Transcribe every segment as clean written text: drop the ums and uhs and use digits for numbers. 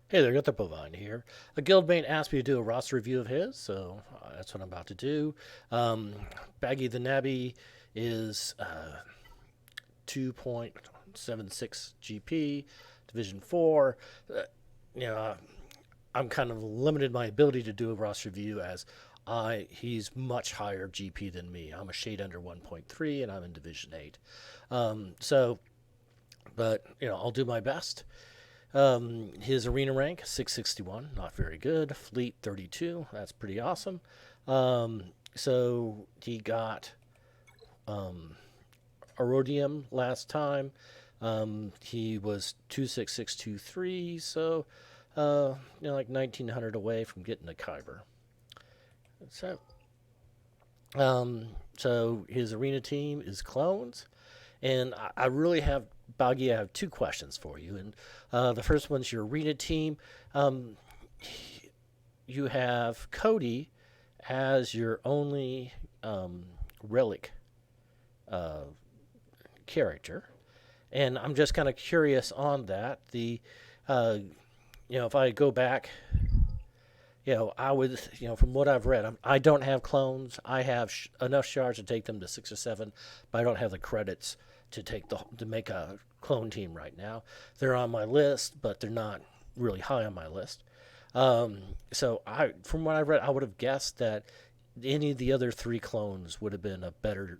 Hey there, got the bovine here. A guildmate asked me to do a roster review of his, so that's what I'm about to do. Um, BagiTheNabbie is 2.76 GP, Division 4. Uh, you know, I'm kind of limited my ability to do a roster review as he's much higher GP than me. I'm a shade under 1.3 and I'm in Division 8. So, but I'll do my best. His arena rank 661, not very good. Fleet 32, that's pretty awesome. So he got Erodium last time. He was 26623, so like 1900 away from getting a Kyber. So, so his arena team is clones, and I really have Boggy. I have two questions for you, and the first one's your arena team. Um, you have Cody as your only relic uh, character, and I'm just kind of curious on that. Uh, if I go back, I would, from what I've read, I don't have clones. I have enough shards to take them to 6 or 7, but I don't have the credits to make a clone team right now. They're on my list, but they're not really high on my list. So from what I read, I would have guessed that any of the other three clones would have been a better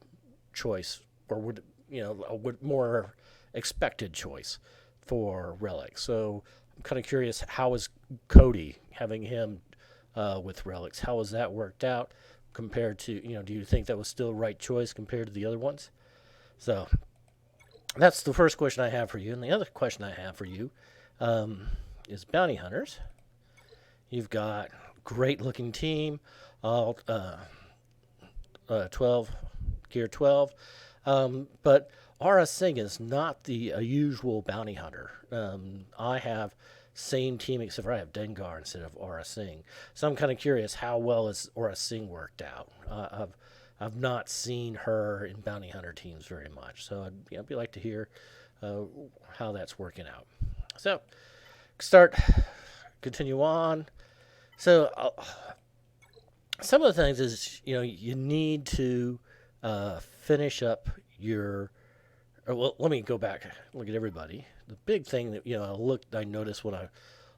choice, or a more expected choice for relics. So I'm kind of curious, how is Cody having him with relics? How has that worked out compared to, do you think that was still the right choice compared to the other ones? So that's the first question I have for you. And the other question I have for you is bounty hunters. You've got great looking team, all 12, gear 12. But Aura Singh is not the usual bounty hunter. I have same team except for I have Dengar instead of Aura Singh. So I'm kind of curious, how well has Aura Singh worked out? I've not seen her in bounty hunter teams very much, so I'd be like to hear how that's working out. So continue on. So some of the things is you need to finish up your. Well, let me go back. Look at everybody. The big thing that I notice when I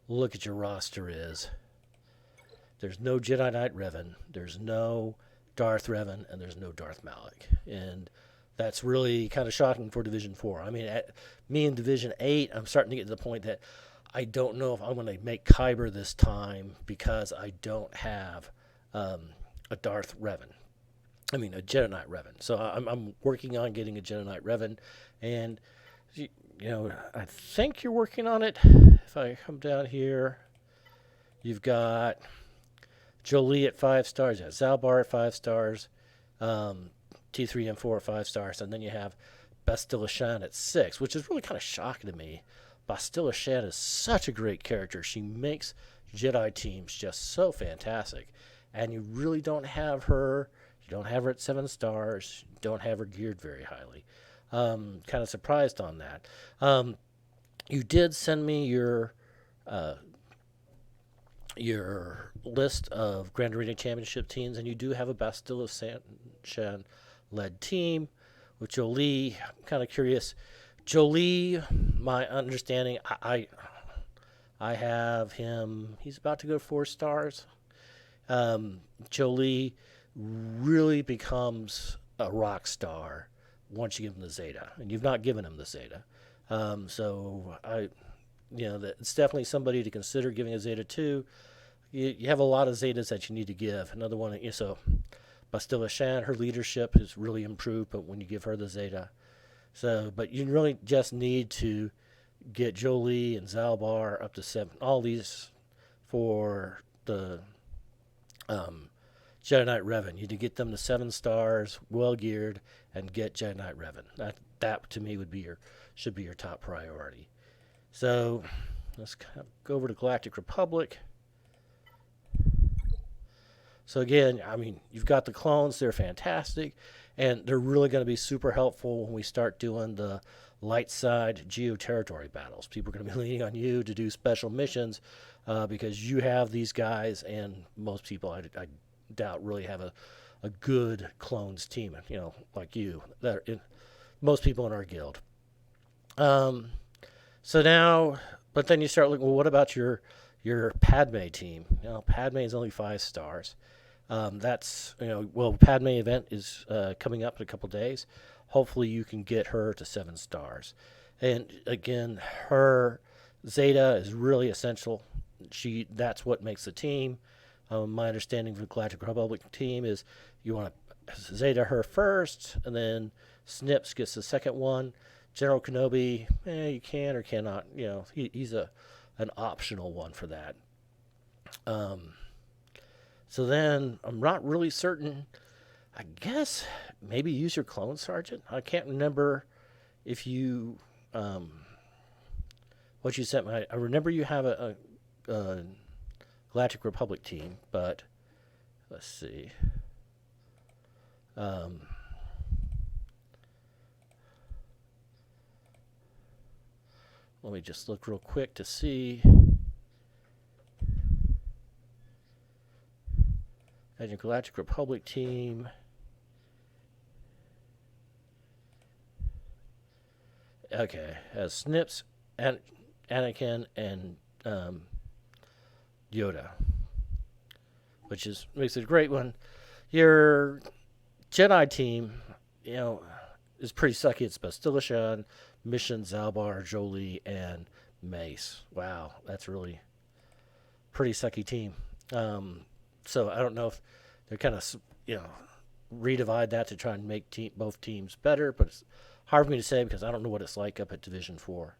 look at your roster is there's no Jedi Knight Revan, there's no Darth Revan, and there's no Darth Malik, and that's really kind of shocking for Division 4. I mean, me in Division 8, I'm starting to get to the point that I don't know if I'm going to make Kyber this time because I don't have a Darth Revan. I mean, a Jedi Knight Revan. So I'm working on getting a Jedi Knight Revan, and I think you're working on it. If I come down here, you've got Jolie at 5 stars, you have Zalbar at 5 stars, T3M4 at 5 stars, and then you have Bastilla Shan at 6, which is really kind of shocking to me. Bastilla Shan is such a great character. She makes Jedi teams just so fantastic, and you really don't have her. You don't have her at 7 stars. You don't have her geared very highly. Kind of surprised on that. You did send me your list of Grand Arena Championship teams, and you do have a Bastille Shan led team with Jolie. I'm kind of curious. Jolie, my understanding, I have him. He's about to go 4 stars. Jolie really becomes a rock star once you give him the Zeta, and you've not given him the Zeta. So it's definitely somebody to consider giving a Zeta to. You have a lot of Zetas that you need to give. Another one, so Bastilla Shan, her leadership has really improved, but when you give her the Zeta, but you really just need to get Jolie and Zalbar up to 7. All these for the Jedi Knight Revan. You need to get them to 7 stars, well geared, and get Jedi Knight Revan. That to me should be your top priority. So let's kind of go over to Galactic Republic. So again, I mean, you've got the clones; they're fantastic, and they're really going to be super helpful when we start doing the light side geo-territory battles. People are going to be leaning on you to do special missions because you have these guys, and most people, I doubt, really have a good clones team, like you. Most people in our guild. So now, but then you start looking, well, what about your Padme team? Padme is only 5 stars. Padme event is coming up in a couple days. Hopefully you can get her to 7 stars. And again, her Zeta is really essential. That's what makes the team. My understanding of the Galactic Republic team is you want to Zeta her first, and then Snips gets the second one. General Kenobi, you can or cannot. He's an optional one for that. So then I'm not really certain. I guess maybe use your clone sergeant. I can't remember if you what you sent me. I remember you have a Galactic Republic team, but let's see. Let me just look real quick to see. And your Galactic Republic team. Okay, has Snips, Anakin, and Yoda, which makes it a great one. Your Jedi team, is pretty sucky. It's Bastila, Mission, Zalbar, Jolie, and Mace. Wow, that's really pretty sucky team. So I don't know if they're kind of, redivide that to try and make both teams better, but it's hard for me to say because I don't know what it's like up at Division 4.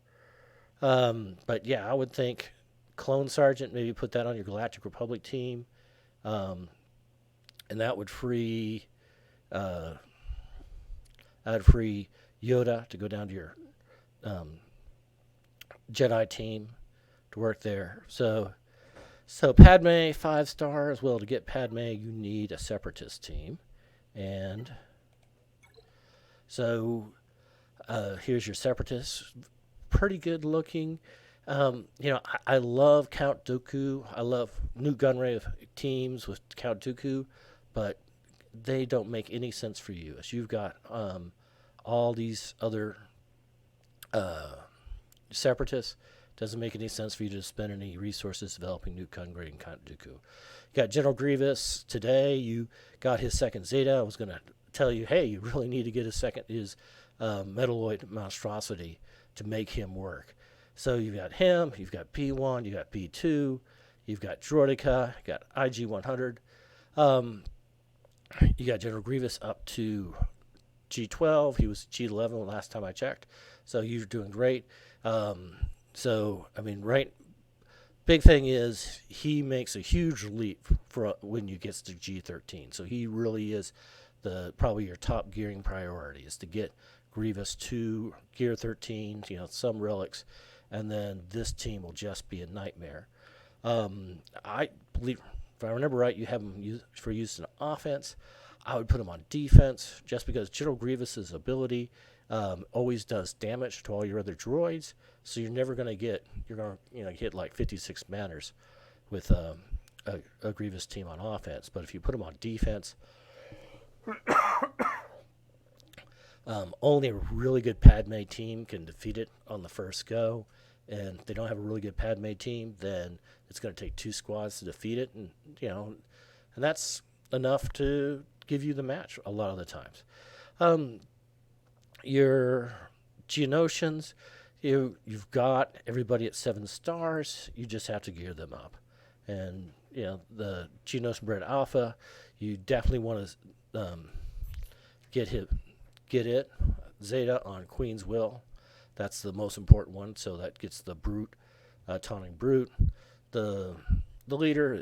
But yeah, I would think Clone Sergeant, maybe put that on your Galactic Republic team. And that would free Yoda to go down to your Jedi team to work there. So Padme, 5 stars. Well, to get Padme, you need a Separatist team. And so here's your Separatist. Pretty good looking. I love Count Dooku. I love Newt Gunray teams with Count Dooku, but they don't make any sense for you. As you've got all these other Separatists, doesn't make any sense for you to spend any resources developing Newt Gunray and Count Dooku. You got General Grievous today. You got his second Zeta. I was going to tell you, hey, you really need to get his Metalloid monstrosity to make him work. So you've got him, you've got P1, you've got P2, you've got Droideka, you've got IG-100. You got General Grievous up to G12. He was G11 last time I checked. So you're doing great. Big thing is he makes a huge leap for when you get to G13. So he really is probably your top gearing priority is to get Grievous to Gear 13, some relics, and then this team will just be a nightmare. I believe, if I remember right, you have him for use in offense. I would put him on defense just because General Grievous's ability always does damage to all your other droids. So you're never going to get, hit like 56 manners with a Grievous team on offense. But if you put him on defense, only a really good Padme team can defeat it on the first go. And if they don't have a really good Padme team, then it's going to take 2 squads to defeat it. And, and that's enough to give you the match a lot of the times. Your Geonosians, you've got everybody at 7 stars. You just have to gear them up. And, the Geonosian Bred Alpha, you definitely want to get it. Zeta on Queen's Will. That's the most important one. So that gets the Brute, taunting Brute. The leader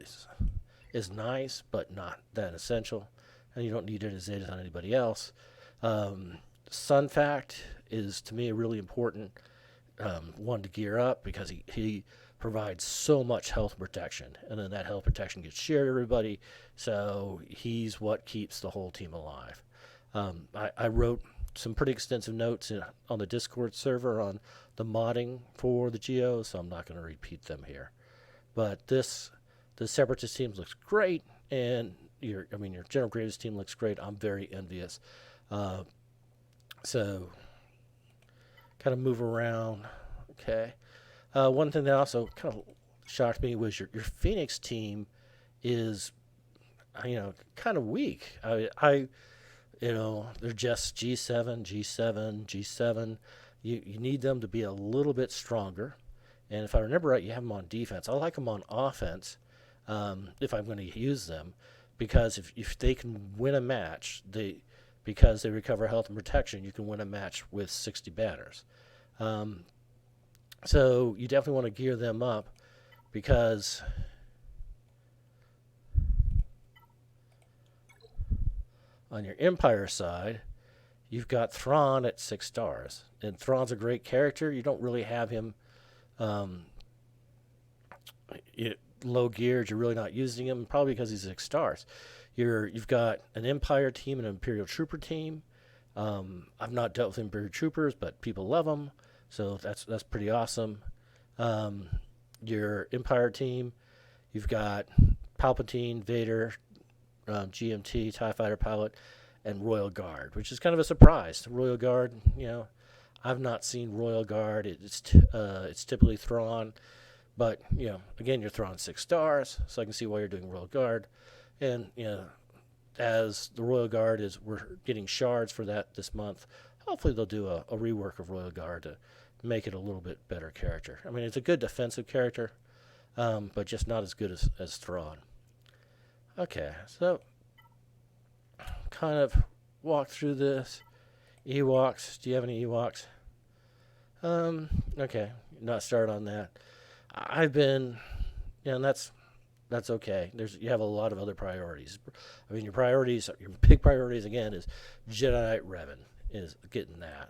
is nice, but not that essential. And you don't need it as Zeta on anybody else. Sun Fact is, to me, a really important one to gear up because he provides so much health protection. And then that health protection gets shared to everybody. So he's what keeps the whole team alive. I wrote some pretty extensive notes on the Discord server on the modding for the Geo, so I'm not going to repeat them here. But the Separatist team looks great, and your General Graves team looks great. I'm very envious. So kind of move around. Okay. One thing that also kind of shocked me was your Phoenix team is, kind of weak. They're just G7, G7, G7. You need them to be a little bit stronger. And if I remember right, you have them on defense. I like them on offense if I'm going to use them, because if they can win a match, because they recover health and protection, you can win a match with 60 banners. So you definitely want to gear them up, because on your Empire side, you've got Thrawn at 6 stars. And Thrawn's a great character. You don't really have him low geared. You're really not using him, probably because he's 6 stars. You've got an Empire team and an Imperial Trooper team. I've not dealt with Imperial Troopers, but people love them, so that's pretty awesome. Your Empire team, you've got Palpatine, Vader, GMT, TIE Fighter pilot, and Royal Guard, which is kind of a surprise. The Royal Guard, I've not seen Royal Guard. It's typically Thrawn, but again, you're Thrawn 6 stars, so I can see why you're doing Royal Guard. And as the Royal Guard we're getting shards for that this month. Hopefully they'll do a rework of Royal Guard to make it a little bit better character. I mean, it's a good defensive character, but just not as good as Thrawn. Okay, so kind of walk through this. Ewoks. Do you have any Ewoks? Okay, not start on that. I've been, and that's okay. You have a lot of other priorities. I mean, your big priorities again is Jedi Knight Revan is getting that.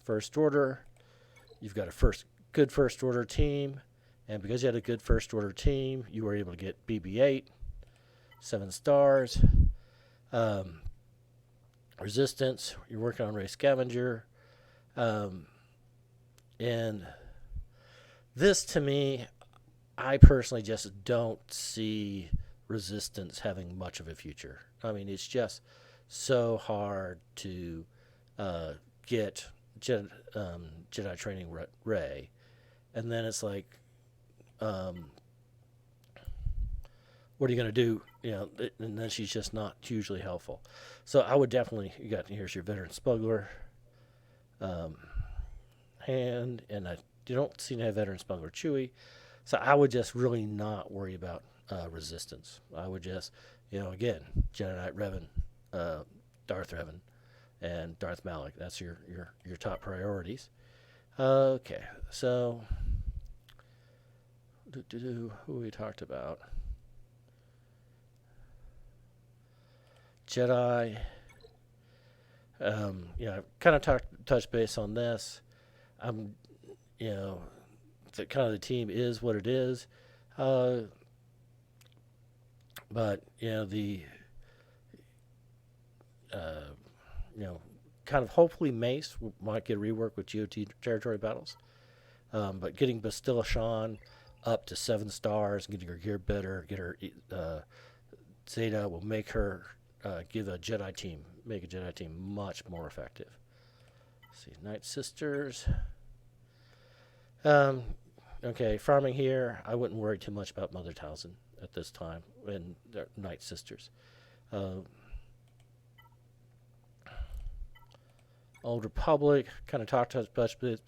First Order, you've got a good First Order team, and because you had a good First Order team, you were able to get BB-8, 7 stars. Resistance, you're working on Ray Scavenger, and this to me, I personally just don't see Resistance having much of a future. I mean, it's just so hard to get Jedi training Rey, and then it's like, what are you going to do? And then she's just not hugely helpful. So I would definitely, here's your veteran smuggler hand, and you don't seem to have veteran smuggler Chewie. So I would just really not worry about Resistance. I would just, again, Jedi Knight Revan, Darth Revan, and Darth Malak. That's your top priorities. Okay, so who we talked about? Jedi. I've kind of touched base on this. The team is what it is. But hopefully Mace might get a rework with GOT territory battles. But getting Bastilla Shan up to 7 stars, getting her gear better, get her Zeta will make her make a Jedi team much more effective. Let's see, Night Sisters. Okay, farming here, I wouldn't worry too much about Mother Talzin at this time, and their Night Sisters. Old Republic, kind of talked about it, but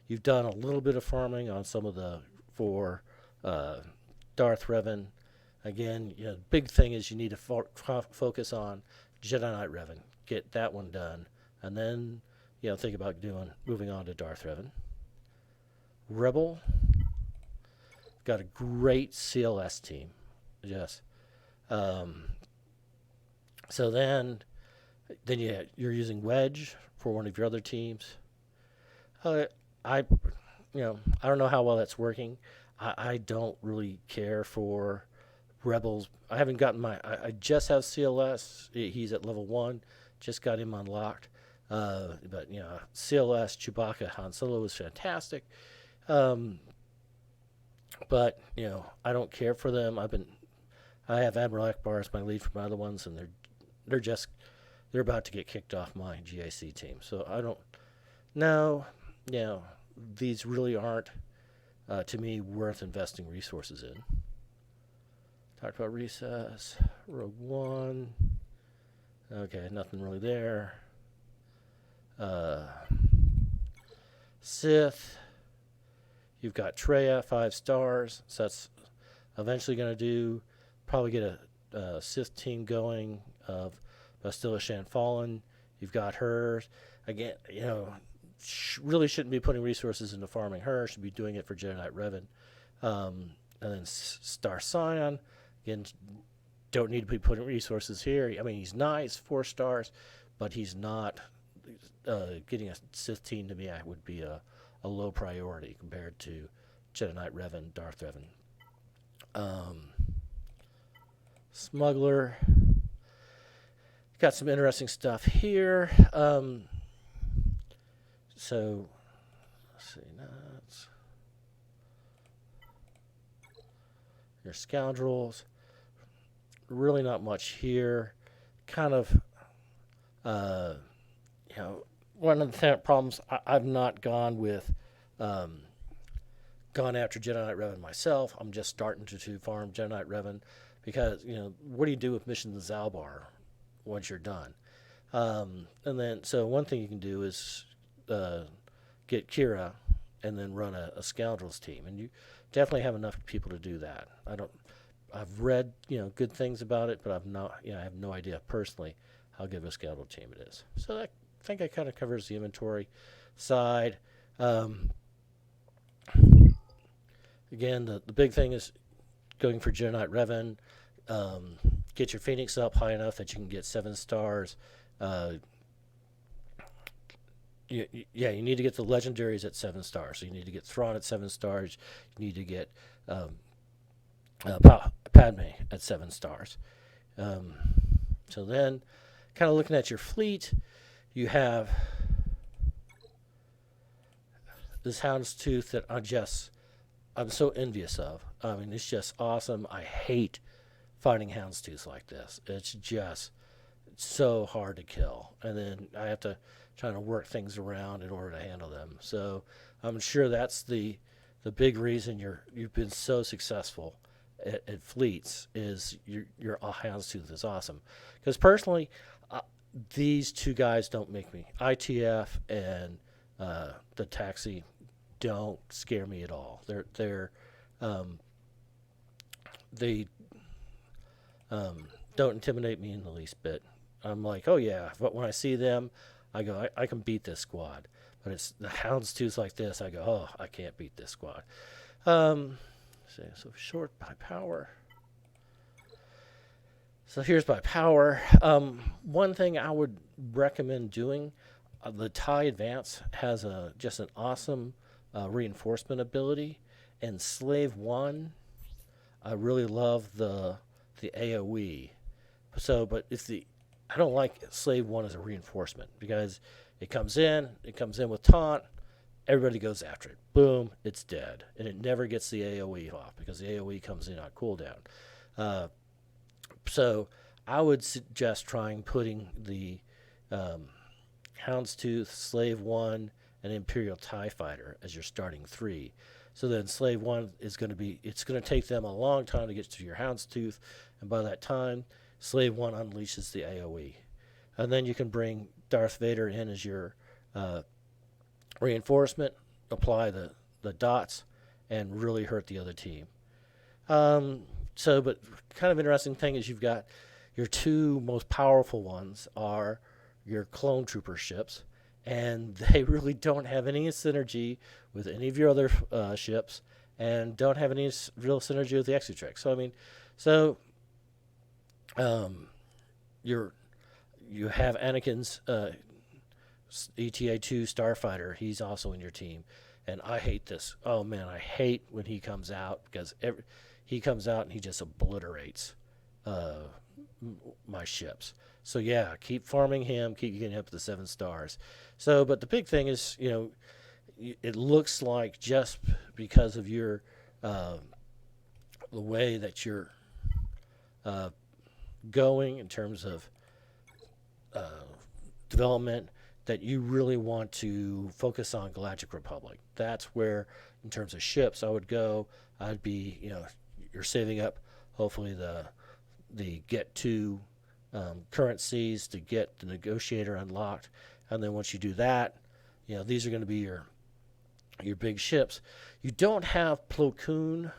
you've done a little bit of farming on some of for Darth Revan. Again, the big thing is you need to focus on Jedi Knight Revan. Get that one done, and then think about moving on to Darth Revan. Rebel, got a great CLS team. Yes. So then you're using Wedge for one of your other teams. I don't know how well that's working. I don't really care for rebels. I haven't gotten I just have CLS. He's at level 1. Just got him unlocked. But CLS Chewbacca Han Solo is fantastic. Um, but I don't care for them. I have Admiral Akbar as my lead for my other ones, and they're about to get kicked off my GAC team. So I don't know. These really aren't to me worth investing resources in. Talked about recess, Rogue One. Okay, nothing really there. Sith. You've got Treya, 5 stars. So that's eventually going to probably get a Sith team going of Bastilla Shan Fallen. You've got her. Again, really shouldn't be putting resources into farming her. Should be doing it for Jedi Knight Revan. And then Star Scion. Again, don't need to be putting resources here. I mean, he's nice, 4 stars, but he's not getting a Sith team to me. I would be a low priority compared to Jedi Knight Revan, Darth Revan. Smuggler. Got some interesting stuff here. So, let's see. That's your scoundrels. Really not much here. Kind of, one of the problems, I've not gone with, gone after Jedi Knight Revan myself. I'm just starting to farm Jedi Knight Revan because, what do you do with missions in Zalbar once you're done? And then, so one thing you can do is get Kira and then run a scoundrels team. And you definitely have enough people to do that. I've read, good things about it, but I have no idea personally how good of a scoundrel team it is. So I think that kind of covers the inventory side. Again, the big thing is going for Jedi Knight Revan. Get your Phoenix up high enough that you can get 7 stars. You need to get the legendaries at 7 stars. So you need to get Thrawn at 7 stars. You need to get Padme at 7 stars. So then, kind of looking at your fleet, you have this Houndstooth that I'm so envious of. I mean, it's just awesome. I hate fighting Houndstooths like this. It's just so hard to kill, and then I have to try to work things around in order to handle them. So I'm sure that's the big reason you've been so successful at fleets is your Houndstooth is awesome. Because personally, these two guys don't make me. ITF and the taxi don't scare me at all. They don't intimidate me in the least bit. I'm like, oh yeah, but when I see them, I go, I can beat this squad. But it's the Houndstooths like this, I go, oh, I can't beat this squad. So short by power. So here's by power. One thing I would recommend doing, the TIE Advance has just an awesome reinforcement ability, and Slave 1, I really love the AoE. So, but I don't like Slave 1 as a reinforcement because it comes in with taunt, everybody goes after it. Boom, it's dead. And it never gets the AoE off because the AoE comes in on cooldown. So I would suggest putting the Houndstooth, Slave 1, and Imperial TIE Fighter as your starting 3. So then Slave 1 it's going to take them a long time to get to your Houndstooth, and by that time, Slave 1 unleashes the AoE. And then you can bring Darth Vader in as your reinforcement, apply the dots, and really hurt the other team. But kind of interesting thing is you've got your 2 most powerful ones are your clone trooper ships, and they really don't have any synergy with any of your other ships, and don't have any real synergy with the Exutrix. You have Anakin's ETA-2 Starfighter. He's also in your team. And I hate this. Oh man, I hate when he comes out because he comes out and he just obliterates uh, my ships. So yeah, keep farming him, keep getting up to 7 stars. So, but the big thing is, it looks like just because of your uh, the way that you're uh, going in terms of uh, development, that you really want to focus on Galactic Republic. That's where, in terms of ships, I would go. I'd be, you're saving up, hopefully the get to currencies to get the negotiator unlocked, and then once you do that, these are going to be your big ships. You don't have Plo Koon,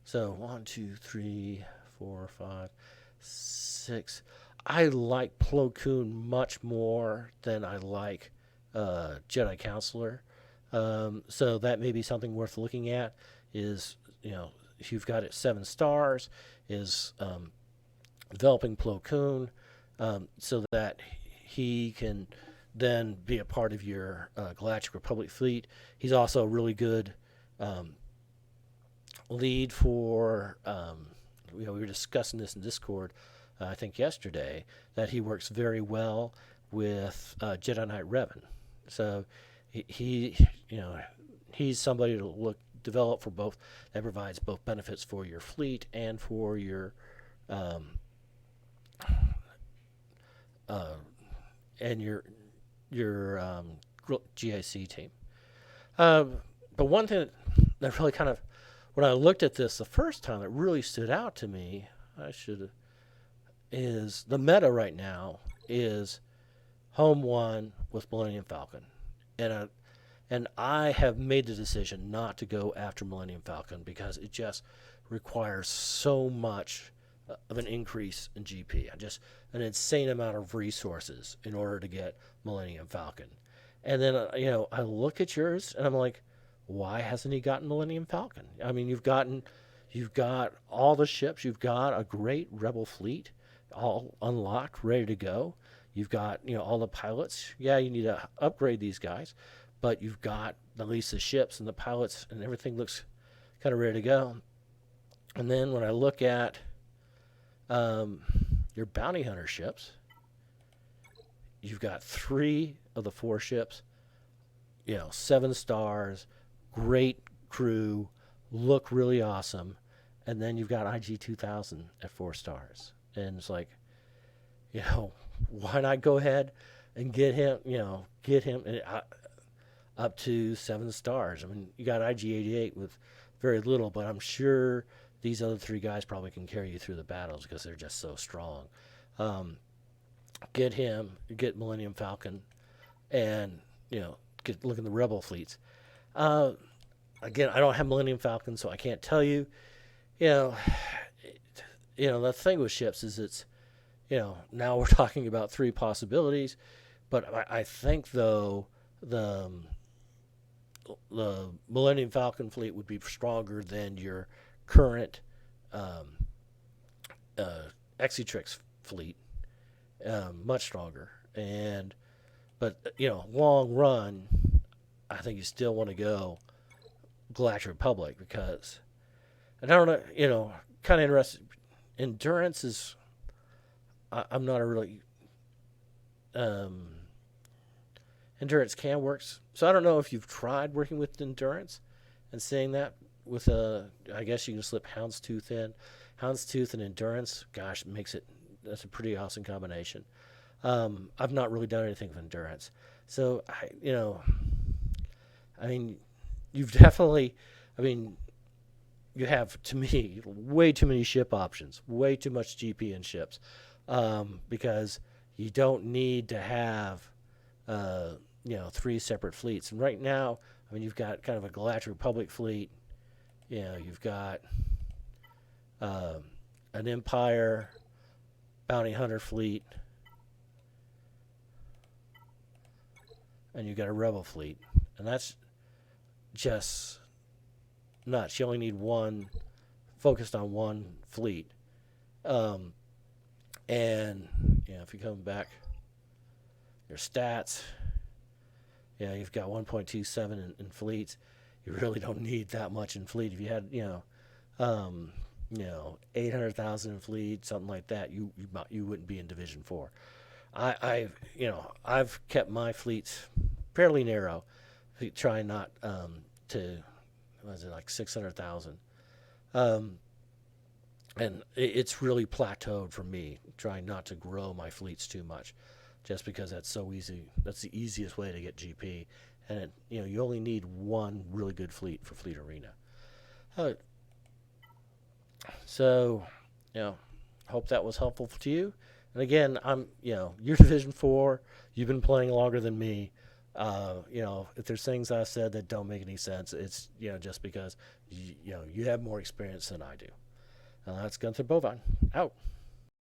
so 1, 2, 3, 4, 5, 6. I like Plo Koon much more than I like Jedi Counselor. So that may be something worth looking at. Is if you've got it 7 stars, is developing Plo Koon so that he can then be a part of your Galactic Republic fleet. He's also a really good lead for. We were discussing this in Discord. I think yesterday, that he works very well with Jedi Knight Revan. So he's somebody to develop for both. That provides both benefits for your fleet and for your and your GIC team. But one thing that really kind of, when I looked at this the first time, it really stood out to me. Is the meta right now is Home 1 with Millennium Falcon. And I have made the decision not to go after Millennium Falcon because it just requires so much of an increase in GP. Just an insane amount of resources in order to get Millennium Falcon. And then, I look at yours and I'm like, why hasn't he gotten Millennium Falcon? I mean, you've got all the ships. You've got a great Rebel fleet, all unlocked, ready to go. You've got, all the pilots. Yeah, you need to upgrade these guys, but you've got at least the ships and the pilots, and everything looks kind of ready to go. And then when I look at your bounty hunter ships, you've got 3 of the 4 ships, 7 stars, great crew, look really awesome, and then you've got IG 2000 at 4 stars. And it's like, why not go ahead and get him up to 7 stars? I mean, you got IG 88 with very little, but I'm sure these other 3 guys probably can carry you through the battles because they're just so strong. Get him, get Millennium Falcon, and look at the Rebel fleets. Again, I don't have Millennium Falcon, so I can't tell you. The thing with ships is it's, now we're talking about 3 possibilities, but I think though the Millennium Falcon fleet would be stronger than your current Exitrix fleet, much stronger. But long run, I think you still want to go Galactic Republic because, and I don't know, kind of interested. Endurance is, I'm not a really, endurance can work. So I don't know if you've tried working with endurance and saying that with I guess you can slip Houndstooth in. Houndstooth and endurance, gosh, that's a pretty awesome combination. I've not really done anything with endurance. So, you've definitely, you have, to me, way too many ship options, way too much GP in ships, because you don't need to have, 3 separate fleets. And right now, you've got kind of a Galactic Republic fleet. You've got an Empire bounty hunter fleet, and you've got a Rebel fleet, and that's just nuts. You only need one, focused on one fleet. And if you come back, your stats, You've got 1.27 in fleets. You really don't need that much in fleet. If you had, 800,000 in fleet, something like that, you wouldn't be in Division 4. I've kept my fleets fairly narrow, trying not to, was it like 600,000, and it's really plateaued for me, trying not to grow my fleets too much, just because that's so easy. That's the easiest way to get GP, and you only need one really good fleet for Fleet Arena. Uh, so, hope that was helpful to you. And again, you're Division 4. You've been playing longer than me. If there's things I said that don't make any sense, it's just because you have more experience than I do. That's Gunther Bovine out.